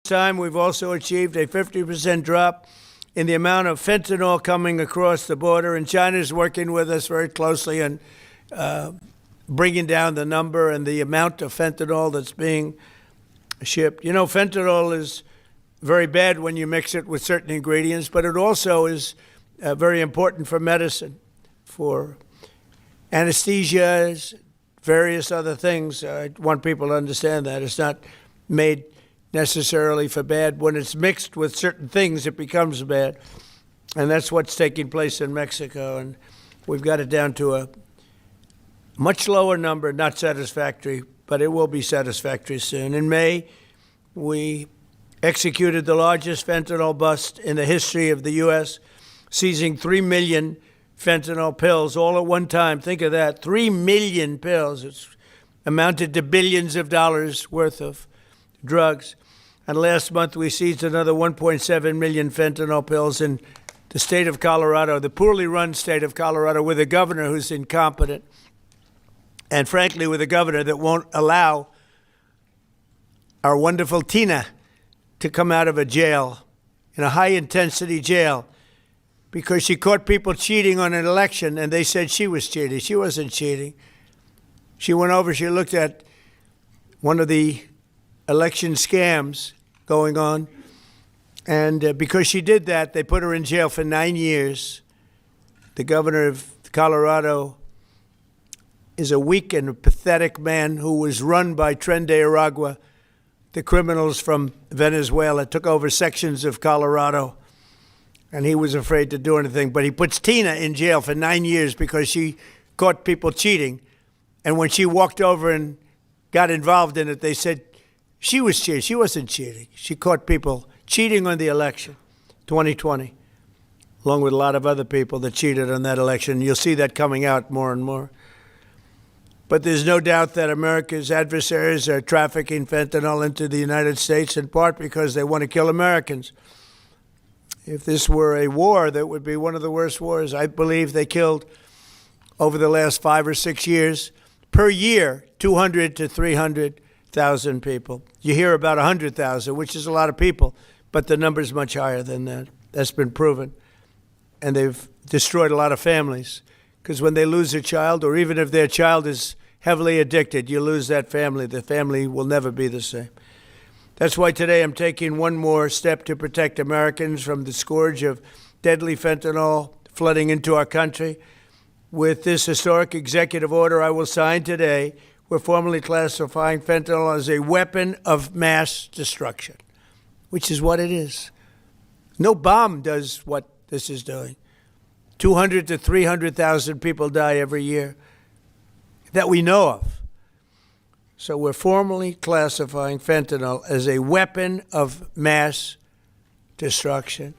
time, we've also achieved a 50% drop in the amount of fentanyl coming across the border, and China is working with us very closely on bringing down the number and the amount of fentanyl that's being shipped. You know, fentanyl is very bad when you mix it with certain ingredients, but it also is very important for medicine, for anesthesias, various other things. I want people to understand that. It's not made necessarily for bad. When it's mixed with certain things, it becomes bad. And that's what's taking place in Mexico. And we've got it down to a much lower number, not satisfactory, but it will be satisfactory soon. In May, we executed the largest fentanyl bust in the history of the U.S., seizing 3 million fentanyl pills all at one time. Think of that, 3 million pills. It's amounted to billions of dollars worth of drugs. And last month, we seized another 1.7 million fentanyl pills in the state of Colorado, the poorly run state of Colorado, with a governor who's incompetent. And frankly, with a governor that won't allow our wonderful Tina to come out of a jail, in a high-intensity jail, because she caught people cheating on an election, and they said she was cheating. She wasn't cheating. She went over, she looked at one of the election scams going on, and because she did that, they put her in jail for 9 years. The governor of Colorado is a weak and a pathetic man who was run by Tren de Aragua, the criminals from Venezuela, took over sections of Colorado, and he was afraid to do anything. But he puts Tina in jail for 9 years because she caught people cheating. And when she walked over and got involved in it, they said she was cheating. She wasn't cheating. She caught people cheating on the election, 2020, along with a lot of other people that cheated on that election. You'll see that coming out more and more. But there's no doubt that America's adversaries are trafficking fentanyl into the United States, in part because they want to kill Americans. If this were a war, that would be one of the worst wars. I believe they killed, over the last 5 or 6 years, per year, 200 to 300,000 people. You hear about 100,000, which is a lot of people, but the number's much higher than that. That's been proven. And they've destroyed a lot of families, because when they lose a child, or even if their child is heavily addicted, you lose that family. The family will never be the same. That's why today I'm taking one more step to protect Americans from the scourge of deadly fentanyl flooding into our country. With this historic executive order I will sign today, we're formally classifying fentanyl as a weapon of mass destruction, which is what it is. No bomb does what this is doing. 200 to 300,000 people die every year that we know of. So we're formally classifying fentanyl as a weapon of mass destruction.